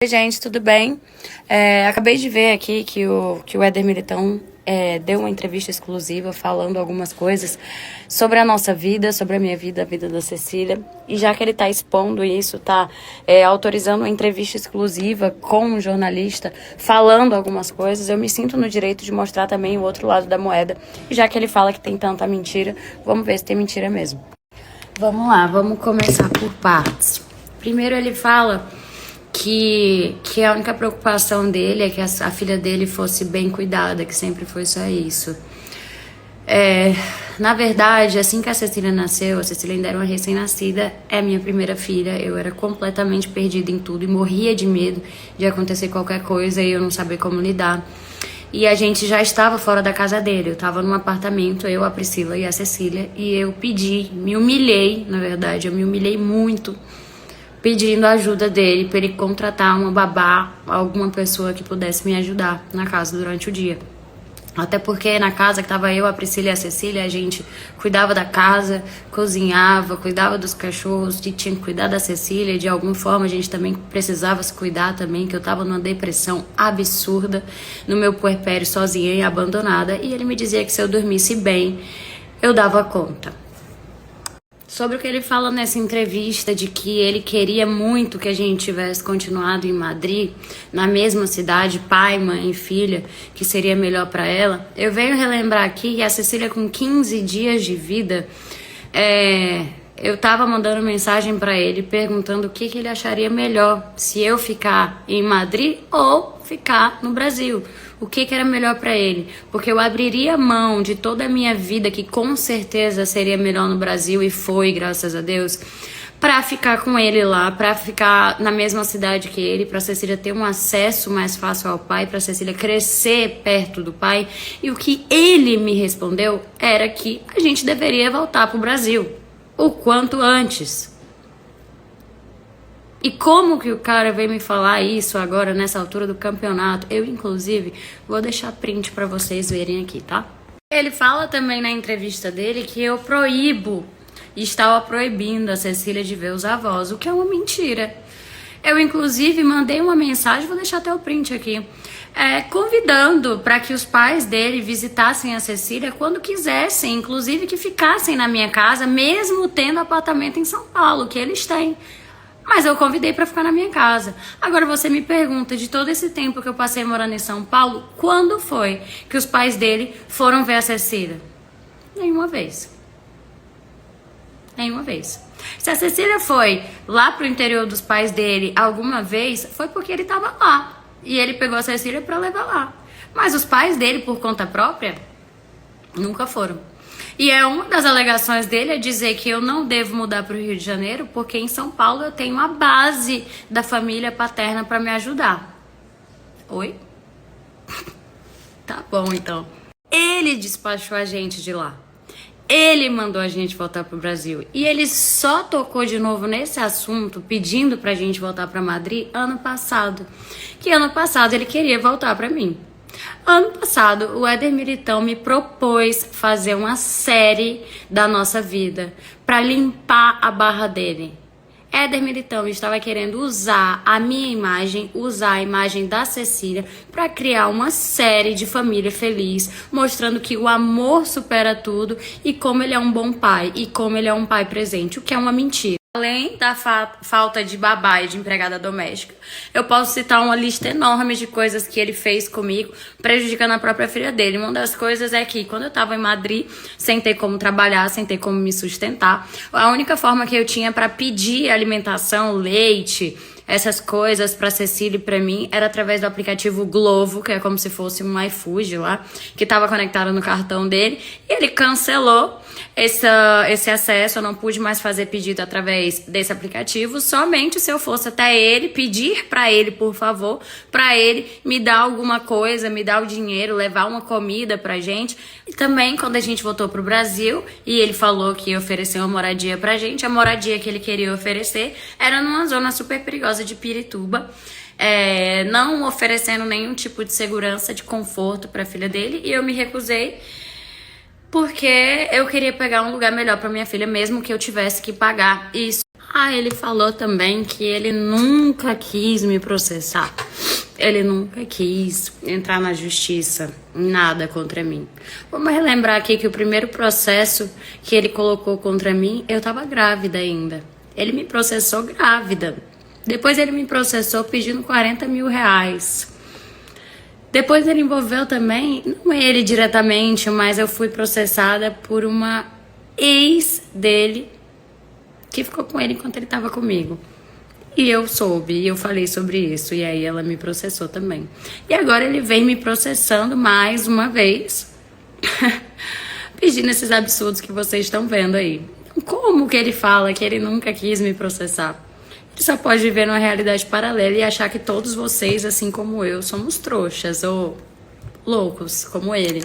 Oi, gente, tudo bem? Acabei de ver aqui que o Éder Militão deu uma entrevista exclusiva falando algumas coisas sobre a nossa vida, sobre a minha vida, a vida da Cecília. E já que ele está expondo isso, está autorizando uma entrevista exclusiva com um jornalista falando algumas coisas, eu me sinto no direito de mostrar também o outro lado da moeda. E já que ele fala que tem tanta mentira, vamos ver se tem mentira mesmo. Vamos lá, vamos começar por partes. Primeiro ele fala que a única preocupação dele é que a filha dele fosse bem cuidada, que sempre foi só isso. Na verdade, assim que a Cecília nasceu, a Cecília ainda era uma recém-nascida, é minha primeira filha, eu era completamente perdida em tudo e morria de medo de acontecer qualquer coisa e eu não saber como lidar. E a gente já estava fora da casa dele, eu estava num apartamento, eu, a Priscila e a Cecília, e eu me humilhei, na verdade, eu me humilhei muito, pedindo a ajuda dele para ele contratar uma babá, alguma pessoa que pudesse me ajudar na casa durante o dia. Até porque na casa que tava eu, a Priscila e a Cecília, a gente cuidava da casa, cozinhava, cuidava dos cachorros, tinha que cuidar da Cecília, de alguma forma a gente também precisava se cuidar também, que eu tava numa depressão absurda, no meu puerpério sozinha e abandonada, e ele me dizia que se eu dormisse bem, eu dava conta. Sobre o que ele fala nessa entrevista de que ele queria muito que a gente tivesse continuado em Madrid, na mesma cidade, pai, mãe e filha, que seria melhor para ela, eu venho relembrar aqui que a Cecília com 15 dias de vida, eu tava mandando mensagem para ele perguntando o que ele acharia melhor, se eu ficar em Madrid ou ficar no Brasil. O que era melhor para ele, porque eu abriria mão de toda a minha vida, que com certeza seria melhor no Brasil, e foi, graças a Deus, para ficar com ele lá, para ficar na mesma cidade que ele, para Cecília ter um acesso mais fácil ao pai, para Cecília crescer perto do pai. E o que ele me respondeu era que a gente deveria voltar pro Brasil o quanto antes. E como que o cara veio me falar isso agora, nessa altura do campeonato? Eu, inclusive, vou deixar print pra vocês verem aqui, tá? Ele fala também na entrevista dele que eu estava proibindo a Cecília de ver os avós, o que é uma mentira. Eu, inclusive, mandei uma mensagem, vou deixar até o print aqui, convidando para que os pais dele visitassem a Cecília quando quisessem, inclusive que ficassem na minha casa, mesmo tendo apartamento em São Paulo, que eles têm. Mas eu convidei para ficar na minha casa. Agora você me pergunta, de todo esse tempo que eu passei morando em São Paulo, quando foi que os pais dele foram ver a Cecília? Nenhuma vez. Nenhuma vez. Se a Cecília foi lá pro interior dos pais dele alguma vez, foi porque ele tava lá. E ele pegou a Cecília para levar lá. Mas os pais dele, por conta própria, nunca foram. E uma das alegações dele é dizer que eu não devo mudar para o Rio de Janeiro porque em São Paulo eu tenho a base da família paterna para me ajudar. Oi? Tá bom, então. Ele despachou a gente de lá. Ele mandou a gente voltar pro Brasil. E ele só tocou de novo nesse assunto, pedindo pra gente voltar pra Madrid, ano passado. Que ano passado ele queria voltar pra mim. Ano passado, o Éder Militão me propôs fazer uma série da nossa vida para limpar a barra dele. Éder Militão estava querendo usar a minha imagem, usar a imagem da Cecília para criar uma série de família feliz, mostrando que o amor supera tudo e como ele é um bom pai e como ele é um pai presente, o que é uma mentira. Além da falta de babá e de empregada doméstica, eu posso citar uma lista enorme de coisas que ele fez comigo, prejudicando a própria filha dele. Uma das coisas é que, quando eu estava em Madrid, sem ter como trabalhar, sem ter como me sustentar, a única forma que eu tinha para pedir alimentação, leite, essas coisas pra Cecília e pra mim era através do aplicativo Glovo, que é como se fosse um iFood lá, que estava conectado no cartão dele, e ele cancelou esse acesso. Eu não pude mais fazer pedido através desse aplicativo, somente se eu fosse até ele, pedir pra ele, por favor, pra ele me dar alguma coisa, me dar o dinheiro, levar uma comida pra gente. E também, quando a gente voltou pro Brasil, e ele falou que ia oferecer uma moradia pra gente, a moradia que ele queria oferecer era numa zona super perigosa de Pirituba, não oferecendo nenhum tipo de segurança, de conforto para a filha dele, e eu me recusei porque eu queria pegar um lugar melhor para minha filha, mesmo que eu tivesse que pagar isso. Ah, ele falou também que ele nunca quis me processar. Ele nunca quis entrar na justiça, nada contra mim. Vamos relembrar aqui que o primeiro processo que ele colocou contra mim, eu tava grávida ainda. Ele me processou grávida. Depois ele me processou pedindo 40 mil reais. Depois ele envolveu também, não ele diretamente, mas eu fui processada por uma ex dele que ficou com ele enquanto ele tava comigo. E eu soube, e eu falei sobre isso, e aí ela me processou também. E agora ele vem me processando mais uma vez, pedindo esses absurdos que vocês estão vendo aí. Como que ele fala que ele nunca quis me processar? Ele só pode viver numa realidade paralela e achar que todos vocês, assim como eu, somos trouxas ou loucos, como ele.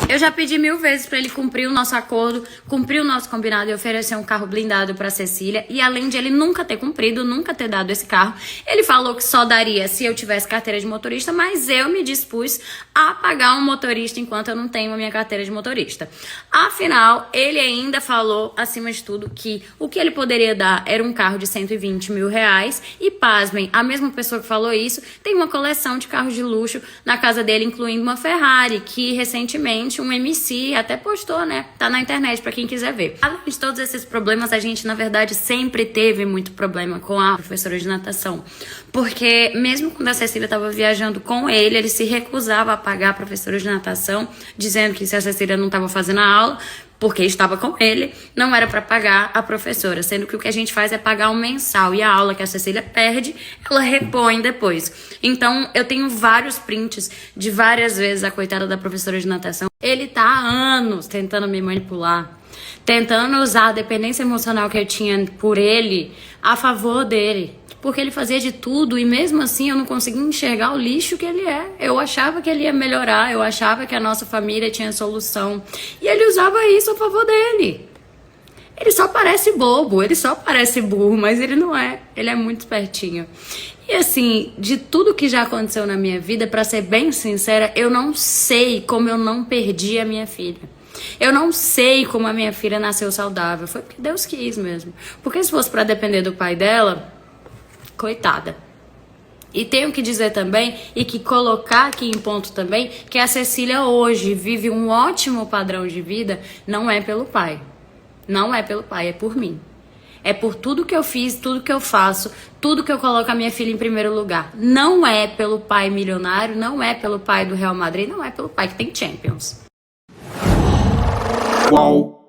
Eu já pedi 1000 vezes pra ele cumprir o nosso acordo, cumprir o nosso combinado e oferecer um carro blindado pra Cecília. E além de ele nunca ter cumprido, nunca ter dado esse carro, ele falou que só daria se eu tivesse carteira de motorista, mas eu me dispus a pagar um motorista enquanto eu não tenho a minha carteira de motorista. Afinal, ele ainda falou, acima de tudo, que o que ele poderia dar era um carro de 120 mil reais. E pasmem, a mesma pessoa que falou isso tem uma coleção de carros de luxo na casa dele, incluindo uma Ferrari, que recentemente um MC até postou, né? Tá na internet pra quem quiser ver. Além de todos esses problemas, a gente, na verdade, sempre teve muito problema com a professora de natação. Porque mesmo quando a Cecília tava viajando com ele se recusava a pagar a professora de natação, dizendo que se a Cecília não tava fazendo a aula, porque estava com ele, não era para pagar a professora, sendo que o que a gente faz é pagar um mensal, e a aula que a Cecília perde, ela repõe depois. Então, eu tenho vários prints de várias vezes a coitada da professora de natação. Ele tá há anos tentando me manipular, tentando usar a dependência emocional que eu tinha por ele a favor dele. Porque ele fazia de tudo e mesmo assim eu não conseguia enxergar o lixo que ele é. Eu achava que ele ia melhorar, eu achava que a nossa família tinha solução. E ele usava isso a favor dele. Ele só parece bobo, ele só parece burro, mas ele não é. Ele é muito espertinho. E assim, de tudo que já aconteceu na minha vida, pra ser bem sincera, eu não sei como eu não perdi a minha filha. Eu não sei como a minha filha nasceu saudável. Foi porque Deus quis mesmo. Porque se fosse pra depender do pai dela, coitada. E tenho que dizer também, e que colocar aqui em ponto também, que a Cecília hoje vive um ótimo padrão de vida, não é pelo pai. Não é pelo pai, é por mim. É por tudo que eu fiz, tudo que eu faço, tudo que eu coloco a minha filha em primeiro lugar. Não é pelo pai milionário, não é pelo pai do Real Madrid, não é pelo pai que tem Champions. Uau!